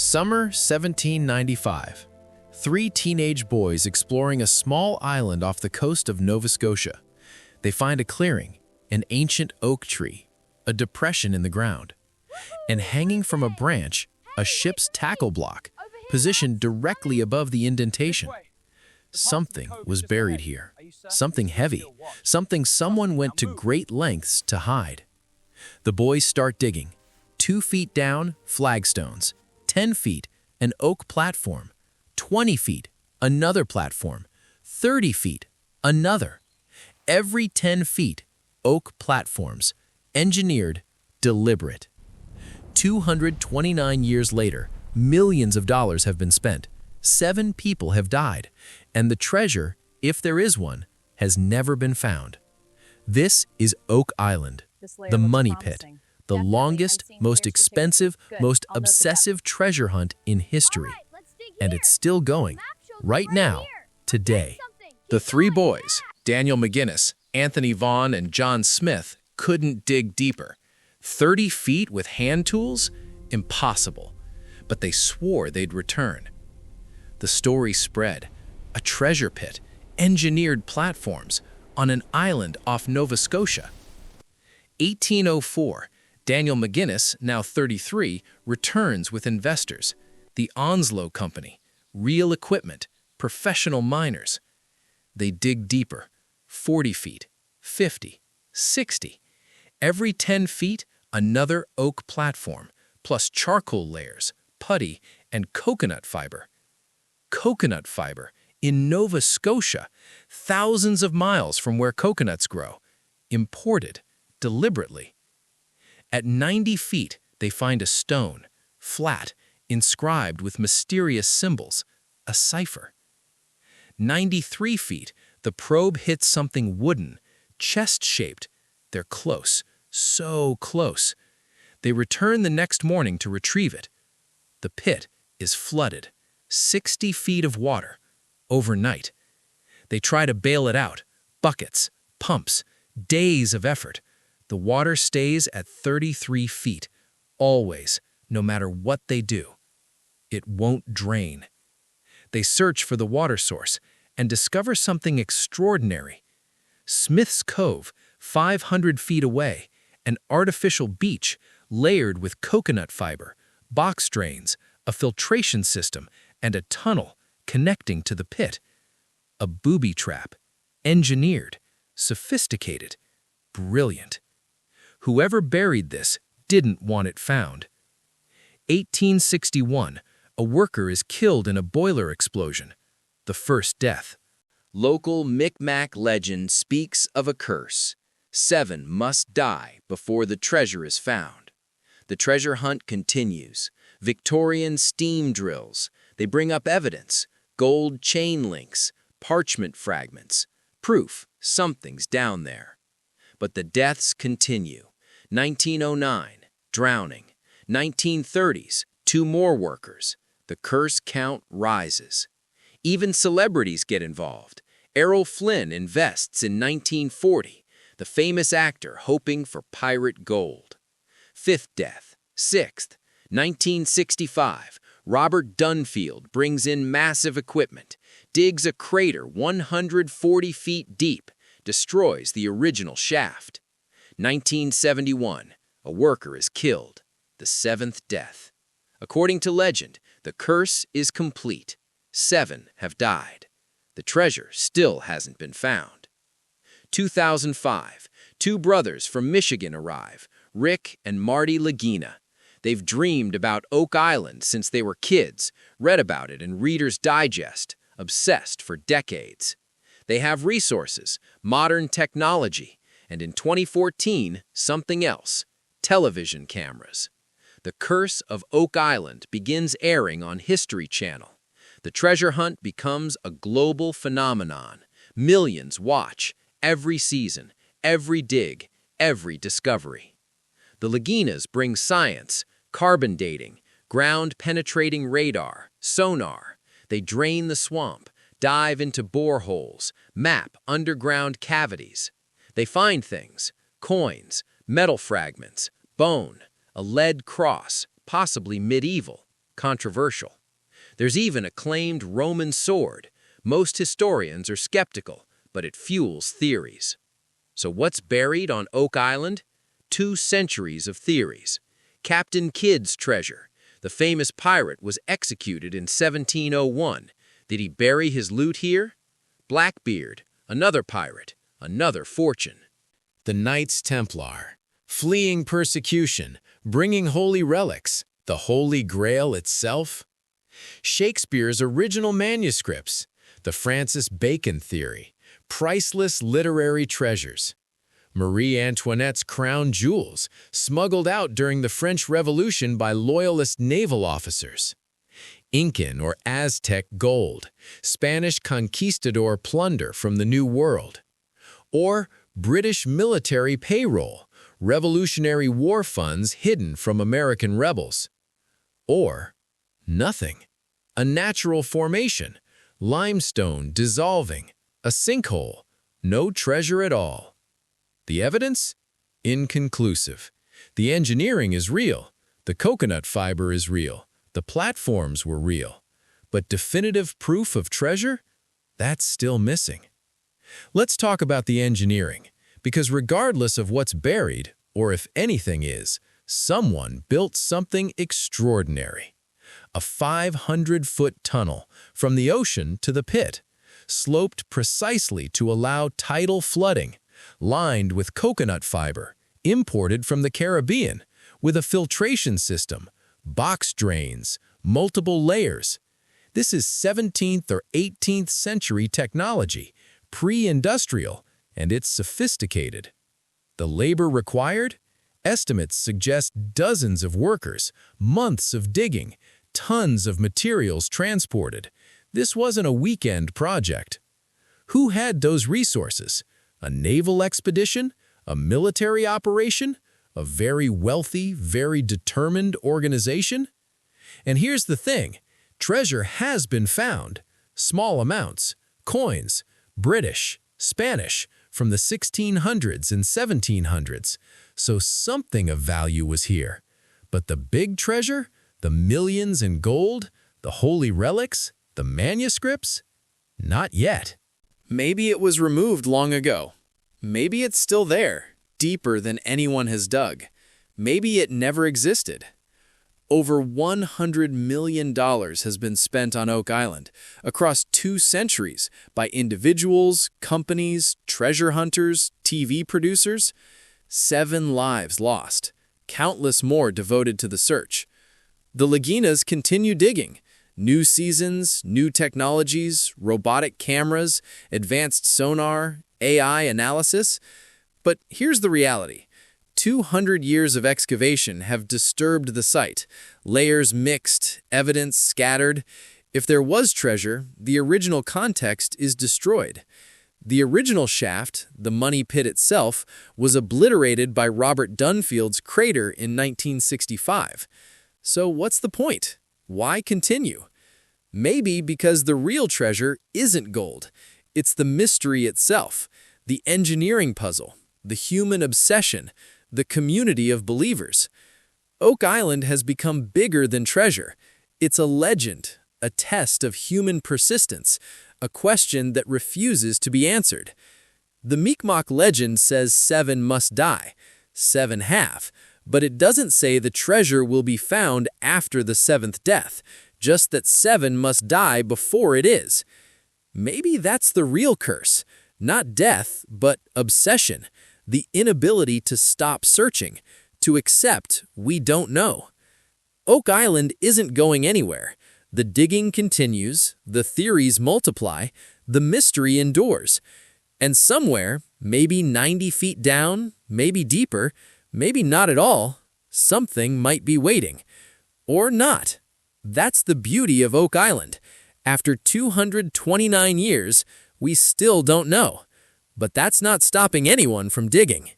Summer 1795. Three teenage boys exploring a small island off the coast of Nova Scotia. They find a clearing, an ancient oak tree, a depression in the ground, and hanging from a branch, a ship's tackle block, positioned directly above the indentation. Something was buried here, something heavy, something someone went to great lengths to hide. The boys start digging. 2 feet down, flagstones. 10 feet, an oak platform. 20 feet, another platform. 30 feet, another. Every 10 feet, oak platforms. Engineered, deliberate. 229 years later, millions of dollars have been spent. 7 people have died, and the treasure, if there is one, has never been found. This is Oak Island, the money pit, the longest, most expensive, most obsessive treasure hunt in history. And it's still going, right now, today. The three boys, Daniel McGinnis, Anthony Vaughn, and John Smith, couldn't dig deeper. 30 feet with hand tools? Impossible. But they swore they'd return. The story spread. A treasure pit, engineered platforms, on an island off Nova Scotia. 1804, Daniel McGinnis, now 33, returns with investors. The Onslow Company, real equipment, professional miners. They dig deeper, 40 feet, 50, 60. Every 10 feet, another oak platform, plus charcoal layers, putty, and coconut fiber. Coconut fiber in Nova Scotia, thousands of miles from where coconuts grow, imported deliberately. At 90 feet, they find a stone, flat, inscribed with mysterious symbols, a cipher. 93 feet, the probe hits something wooden, chest-shaped. They're close, so close. They return the next morning to retrieve it. The pit is flooded, 60 feet of water, overnight. They try to bail it out, buckets, pumps, days of effort. The water stays at 33 feet, always, no matter what they do. It won't drain. They search for the water source and discover something extraordinary. Smith's Cove, 500 feet away, an artificial beach layered with coconut fiber, box drains, a filtration system, and a tunnel connecting to the pit. A booby trap, engineered, sophisticated, brilliant. Whoever buried this didn't want it found. 1861, a worker is killed in a boiler explosion, the first death. Local Micmac legend speaks of a curse. 7 must die before the treasure is found. The treasure hunt continues. Victorian steam drills. They bring up evidence, gold chain links, parchment fragments, proof something's down there. But the deaths continue. 1909, drowning. 1930s, 2 more workers. The curse count rises. Even celebrities get involved. Errol Flynn invests in 1940, the famous actor hoping for pirate gold. 5th death. 6th, 1965, Robert Dunfield brings in massive equipment, digs a crater 140 feet deep, destroys the original shaft. 1971, a worker is killed, the 7th death. According to legend, the curse is complete. 7 have died. The treasure still hasn't been found. 2005, 2 brothers from Michigan arrive, Rick and Marty Lagina. They've dreamed about Oak Island since they were kids, read about it in Reader's Digest, obsessed for decades. They have resources, modern technology, and in 2014, something else, television cameras. The Curse of Oak Island begins airing on History Channel. The treasure hunt becomes a global phenomenon. Millions watch every season, every dig, every discovery. The Laginas bring science, carbon dating, ground-penetrating radar, sonar. They drain the swamp, dive into boreholes, map underground cavities. They find things, coins, metal fragments, bone, a lead cross, possibly medieval, controversial. There's even a claimed Roman sword. Most historians are skeptical, but it fuels theories. So what's buried on Oak Island? 2 centuries of theories. Captain Kidd's treasure. The famous pirate was executed in 1701. Did he bury his loot here? Blackbeard, another pirate, another fortune. The Knights Templar, fleeing persecution, bringing holy relics, the Holy Grail itself. Shakespeare's original manuscripts, the Francis Bacon theory, priceless literary treasures. Marie Antoinette's crown jewels, smuggled out during the French Revolution by loyalist naval officers. Incan or Aztec gold, Spanish conquistador plunder from the New World. Or British military payroll, Revolutionary War funds hidden from American rebels. Or nothing. A natural formation, limestone dissolving, a sinkhole, no treasure at all. The evidence? Inconclusive. The engineering is real. The coconut fiber is real. The platforms were real. But definitive proof of treasure? That's still missing. Let's talk about the engineering, because regardless of what's buried, or if anything is, someone built something extraordinary. A 500-foot tunnel from the ocean to the pit, sloped precisely to allow tidal flooding, lined with coconut fiber, imported from the Caribbean, with a filtration system, box drains, multiple layers. This is 17th or 18th century technology, pre-industrial, and it's sophisticated. The labor required? Estimates suggest dozens of workers, months of digging, tons of materials transported. This wasn't a weekend project. Who had those resources? A naval expedition? A military operation? A very wealthy, very determined organization? And here's the thing. Treasure has been found. Small amounts. Coins. British. Spanish. From the 1600s and 1700s. So something of value was here. But the big treasure? The millions in gold? The holy relics? The manuscripts? Not yet. Maybe it was removed long ago. Maybe it's still there, deeper than anyone has dug. Maybe it never existed. Over $100 million has been spent on Oak Island across 2 centuries by individuals, companies, treasure hunters, TV producers. 7 lives lost, countless more devoted to the search. The Laginas continue digging. New seasons, new technologies, robotic cameras, advanced sonar, AI analysis. But here's the reality. 200 years of excavation have disturbed the site. Layers mixed, evidence scattered. If there was treasure, the original context is destroyed. The original shaft, the money pit itself, was obliterated by Robert Dunfield's crater in 1965. So what's the point? Why continue? Maybe because the real treasure isn't gold. It's the mystery itself, the engineering puzzle, the human obsession, the community of believers. Oak Island has become bigger than treasure. It's a legend, a test of human persistence, a question that refuses to be answered. The Mi'kmaq legend says 7 must die, 7 have, but it doesn't say the treasure will be found after the 7th death, just that 7 must die before it is. Maybe that's the real curse, not death, but obsession, the inability to stop searching, to accept we don't know. Oak Island isn't going anywhere. The digging continues, the theories multiply, the mystery endures. And somewhere, maybe 90 feet down, maybe deeper, maybe not at all, something might be waiting. Or not. That's the beauty of Oak Island. After 229 years, we still don't know. But that's not stopping anyone from digging.